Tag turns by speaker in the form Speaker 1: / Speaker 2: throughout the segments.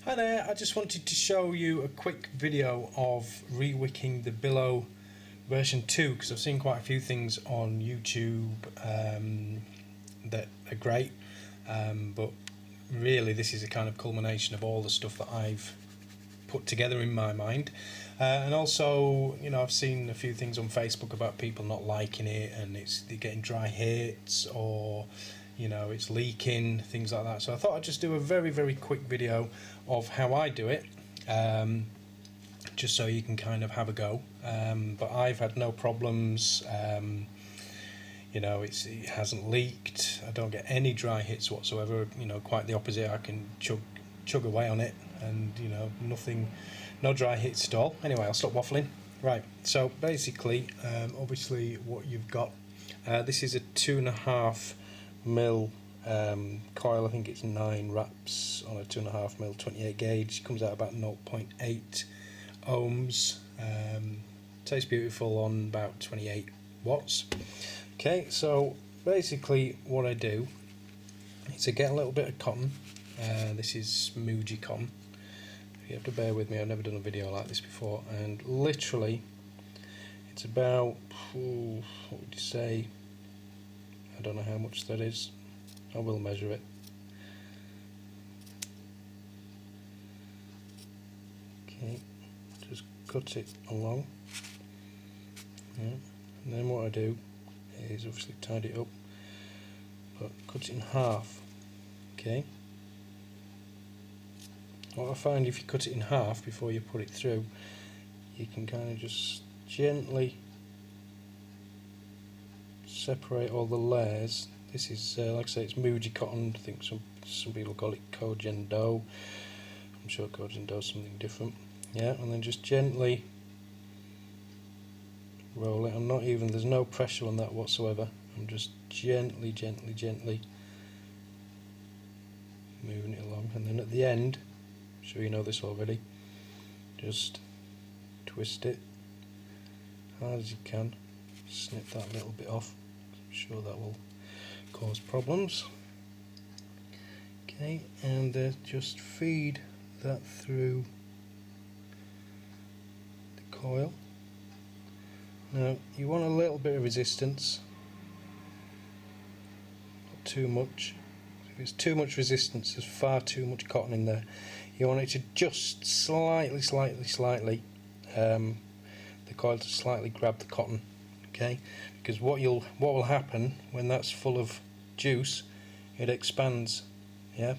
Speaker 1: Hi there, I just wanted to show you a quick video of Wicking the Billow version 2 because I've seen quite a few things on YouTube that are great, but really this is a kind of culmination of all the stuff that I've put together in my mind. And also, you know, I've seen a few things on Facebook about people not liking it and they're getting dry hits, or you know, it's leaking, things like that. So I thought I'd just do a very quick video of how I do it, just so you can kind of have a go. But I've had no problems. You know, it hasn't leaked. I don't get any dry hits whatsoever. You know, quite the opposite. I can chug away on it, and you know, no dry hits at all. Anyway, I'll stop waffling. Right. So basically, obviously, what you've got. This is a 2.5 mil coil. I think it's 9 wraps on a 2.5 mil 28 gauge. Comes out about 0.8 ohms. Tastes beautiful on about 28 watts. Okay, so basically what I do is I get a little bit of cotton. This is Muji cotton. You have to bear with me, I've never done a video like this before, and literally it's about, what would you say, I don't know how much that is. I will measure it. Okay, just cut it along. Yeah. And then what I do is obviously tidy it up, but cut it in half. Okay. What I find, if you cut it in half before you put it through, you can kind of just gently separate all the layers. This is like I say, it's Muji cotton. I think some people call it Kojen dough. I'm sure Kojen dough is something different. Yeah, and then just gently roll it. There's no pressure on that whatsoever. I'm just gently moving it along, and then at the end, I'm sure you know this already, just twist it hard as you can. Snip that little bit off. I'm sure that will cause problems. Okay, and just feed that through the coil. Now you want a little bit of resistance, not too much. If it's too much resistance, there's far too much cotton in there. You want it to just slightly, the coil to slightly grab the cotton. Okay, because what will happen when that's full of juice, it expands. Yeah,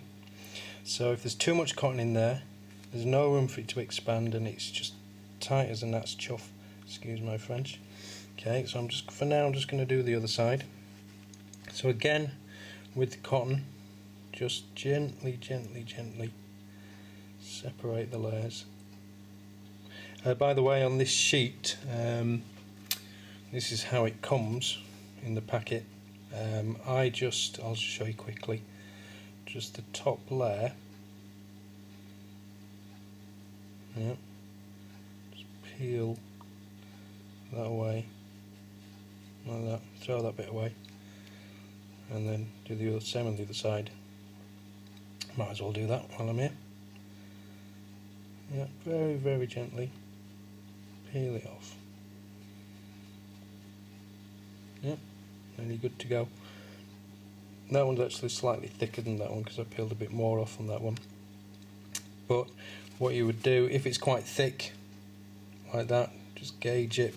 Speaker 1: so if there's too much cotton in there, there's no room for it to expand, and it's just tight as a gnat's chuff. Excuse my French. Okay, so for now I'm just going to do the other side. So again, with the cotton, just gently separate the layers. By the way, on this sheet, this is how it comes in the packet. I'll just show you quickly. Just the top layer. Yeah. Just peel that away, like that. Throw that bit away, and then do the same on the other side. Might as well do that while I'm here. Yeah, very gently peel it off. Yep, nearly good to go. That one's actually slightly thicker than that one because I peeled a bit more off on that one. But what you would do, if it's quite thick like that, just gauge it.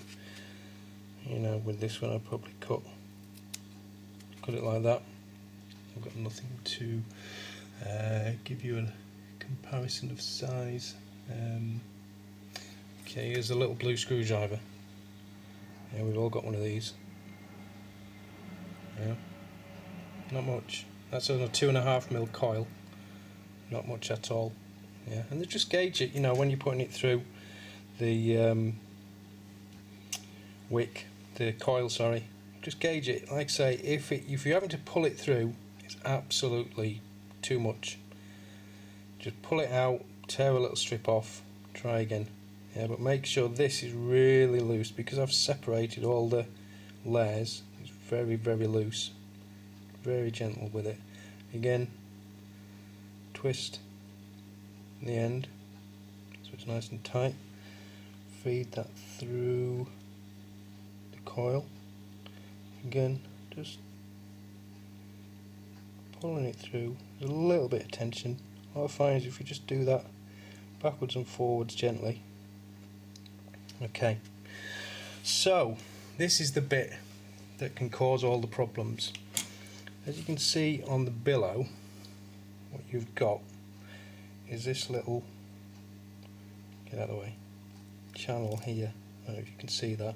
Speaker 1: You know, with this one I'll probably cut it like that. I've got nothing to give you a comparison of size. Okay, here's a little blue screwdriver. Yeah, we've all got one of these. Yeah, not much. That's on a 2.5 mil coil. Not much at all. Yeah, and then just gauge it. You know, when you're putting it through the wick, the coil. Sorry, just gauge it. Like I say, if you're having to pull it through, it's absolutely too much. Just pull it out, tear a little strip off, try again. Yeah, but make sure this is really loose because I've separated all the layers. It's very loose. Very gentle with it. Again, twist, in the end, so it's nice and tight. Feed that through the coil. Again, just pulling it through. There's a little bit of tension. What I find is if you just do that backwards and forwards gently. Okay, so this is the bit that can cause all the problems. As you can see on the billow, what you've got is this little, get out of the way, channel here. I don't know if you can see that.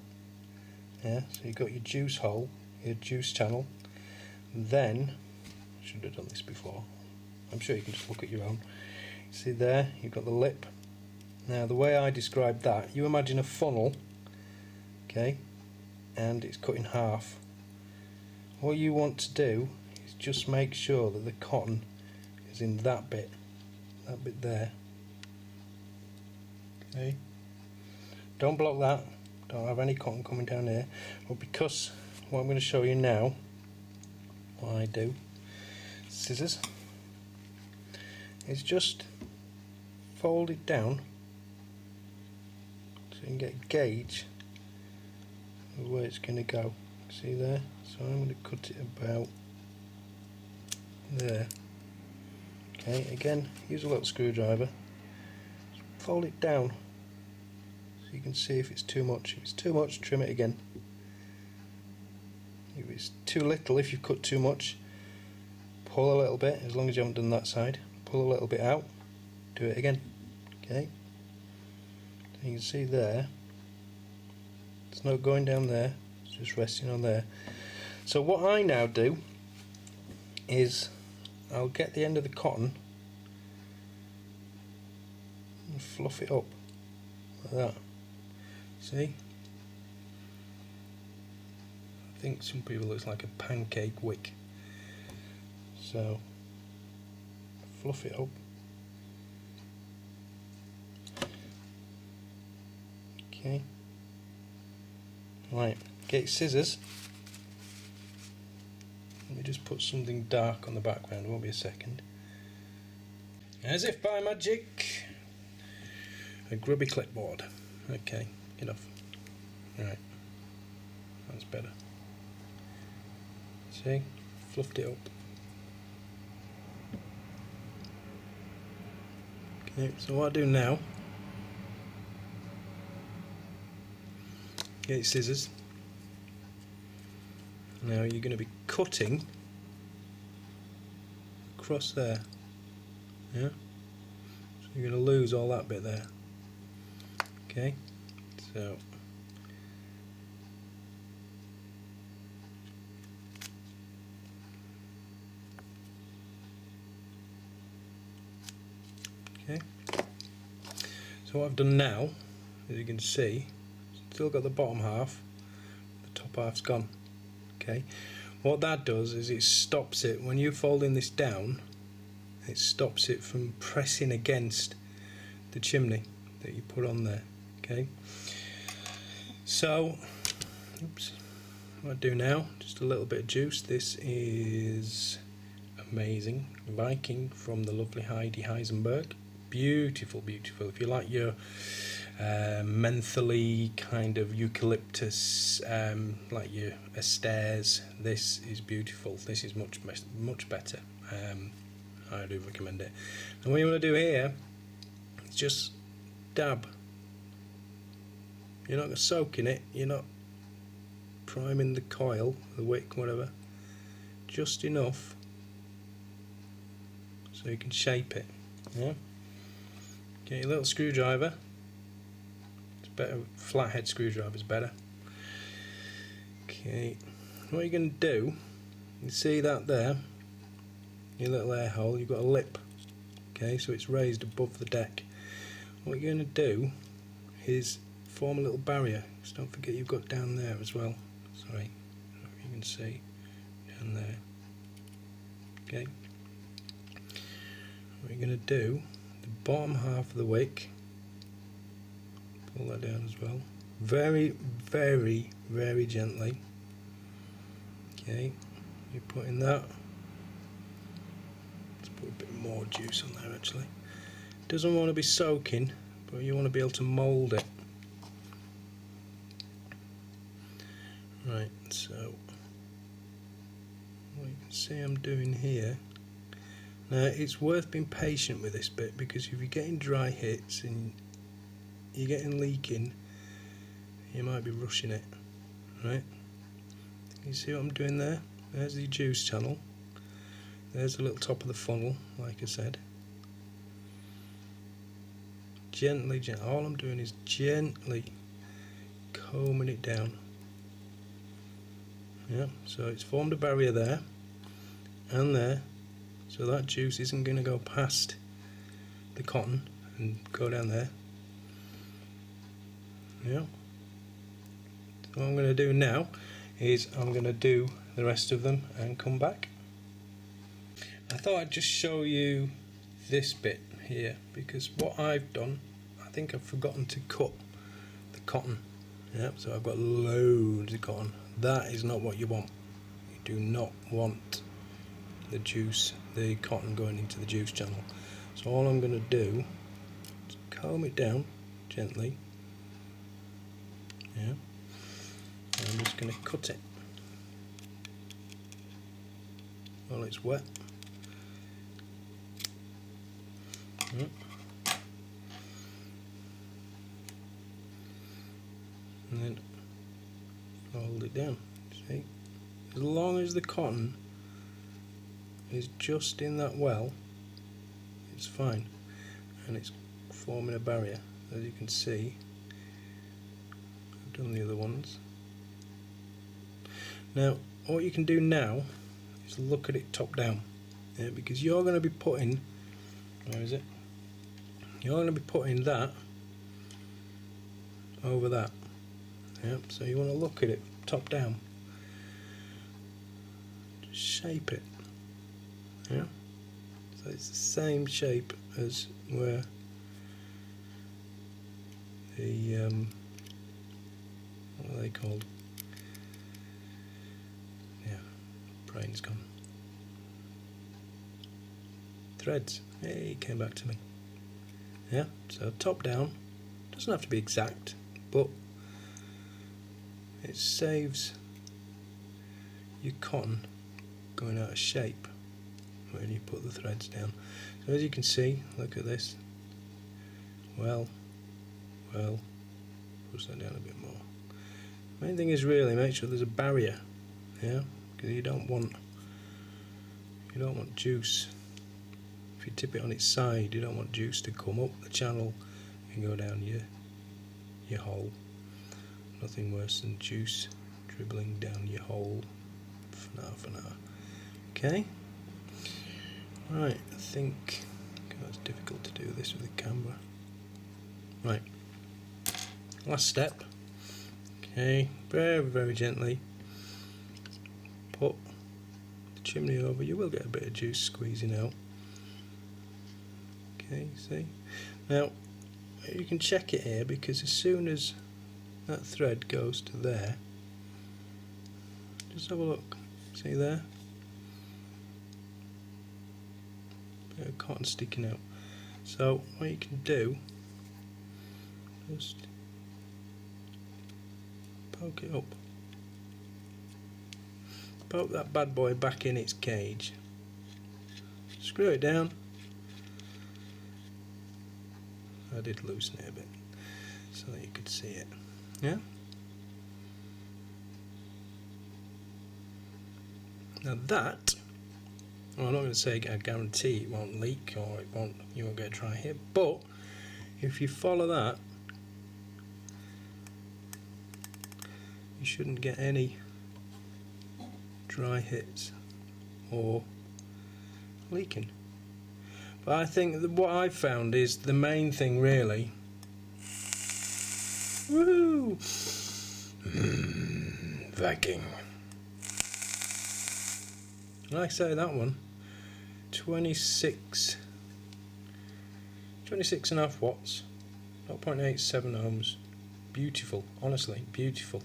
Speaker 1: Yeah, so you've got your juice hole, your juice channel. Then, I should have done this before. I'm sure you can just look at your own. See there, you've got the lip. Now the way I describe that, you imagine a funnel, okay, and it's cut in half. What you want to do is just make sure that the cotton is in that bit there. Okay, don't block that, don't have any cotton coming down here. But because what I'm going to show you now, what I do, scissors, is just fold it down so you can get a gauge of where it's going to go. See there? So I'm going to cut it about there. Okay, again, use a little screwdriver. Just fold it down so you can see if it's too much. If it's too much, trim it again. If it's too little, if you've cut too much, pull a little bit, as long as you haven't done that side. Pull a little bit out, do it again. Okay, so you can see there, it's not going down there, it's just resting on there. So what I now do is I'll get the end of the cotton and fluff it up like that. See? I think some people looks like a pancake wick. So fluff it up. Okay. Right, get scissors. Let me just put something dark on the background, won't be a second. As if by magic, a grubby clipboard. Okay, get off. Right, that's better. See, fluffed it up. Okay, so what I do now, get your scissors. Now you're going to be cutting across there, yeah? So you're going to lose all that bit there. Okay, so okay. So what I've done now, as you can see, still got the bottom half, the top half's gone. Okay, what that does is it stops it, when you're folding this down, it stops it from pressing against the chimney that you put on there. Okay, so oops, what I do now, just a little bit of juice. This is amazing Viking from the lovely Heidi Heisenberg. Beautiful, beautiful. If you like your mentholy kind of eucalyptus, like your Asters, this is beautiful. This is much better. I do recommend it. And what you want to do here is just dab. You're not going to soak in it, you're not priming the coil, the wick, whatever. Just enough so you can shape it. Yeah. Get your little screwdriver. It's better, flathead screwdriver is better. Okay, what you're going to do, you see that there, your little air hole, you've got a lip. Okay, so it's raised above the deck. What you're going to do is form a little barrier. Just don't forget you've got down there as well. Sorry, I don't know if you can see down there. Okay, what you're going to do, the bottom half of the wick, pull that down as well, very gently. Okay, you're putting that, let's put a bit more juice on there actually, doesn't want to be soaking, but you want to be able to mould it. Right, so what you can see I'm doing here. Now it's worth being patient with this bit, because if you're getting dry hits and you're getting leaking, you might be rushing it. Right, you see what I'm doing there? There's the juice channel, there's the little top of the funnel, like I said. Gently, all I'm doing is gently combing it down. Yeah, so it's formed a barrier there and there, so that juice isn't going to go past the cotton and go down there. Yeah. So what I'm going to do now is I'm going to do the rest of them and come back. I thought I'd just show you this bit here, because what I've done, I think I've forgotten to cut the cotton. Yeah, so I've got loads of cotton. That is not what you want. You do not want the juice, the cotton going into the juice channel. So all I'm going to do is comb it down gently. Yeah. And I'm just going to cut it while it's wet. Yeah. And then fold it down. See, as long as the cotton is just in that well, it's fine, and it's forming a barrier. As you can see, I've done the other ones. Now what you can do now is look at it top down, yeah, because you're going to be putting, where is it? You're going to be putting that over that. Yep, so you want to look at it top down. Just shape it. Yeah. So it's the same shape as where the what are they called? Yeah, brain's gone. Threads. Hey, came back to me. Yeah, so top down. Doesn't have to be exact, but it saves your cotton going out of shape when you put the threads down. So as you can see, look at this. Well, push that down a bit more. Main thing is really make sure there's a barrier, yeah, because you don't want juice. If you tip it on its side, you don't want juice to come up the channel and go down your hole. Nothing worse than juice dribbling down your hole. For now. Okay. Right, I think it's difficult to do this with the camera. Right. Last step. Okay, very, very gently put the chimney over. You will get a bit of juice squeezing out. Okay, see? Now, you can check it here, because as soon as that thread goes to there, just have a look, see there? Bit of cotton sticking out. So what you can do, just poke it up, poke that bad boy back in its cage, screw it down. I did loosen it a bit so that you could see it. Yeah? Now that, well, I'm not going to say I guarantee it won't leak or you won't get a dry hit, but if you follow that, you shouldn't get any dry hits or leaking. But I think that what I've found is the main thing really. Woo! Viking. Like I say, that one, 26 and a half watts, 0.87 ohms. Beautiful, honestly, beautiful.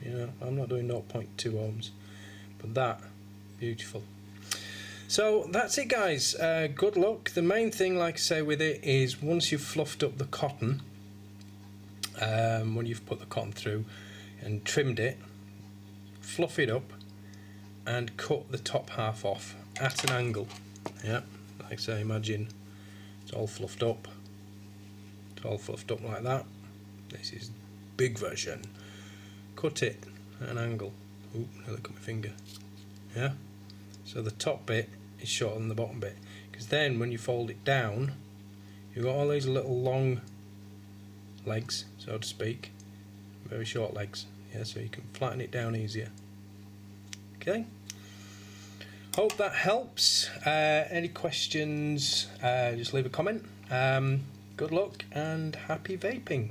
Speaker 1: You know, I'm not doing 0.2 ohms, but that, beautiful. So that's it, guys. Good luck. The main thing, like I say, with it is once you've fluffed up the cotton, when you've put the cotton through and trimmed it, fluff it up and cut the top half off at an angle. Yeah, like I say, imagine it's all fluffed up. It's all fluffed up like that. This is big version. Cut it at an angle. Oop, nearly cut my finger. Yeah, so the top bit is shorter than the bottom bit, because then when you fold it down, you've got all these little long legs, so to speak, very short legs. Yeah, so you can flatten it down easier. Okay, hope that helps. Any questions, just leave a comment. Good luck and happy vaping.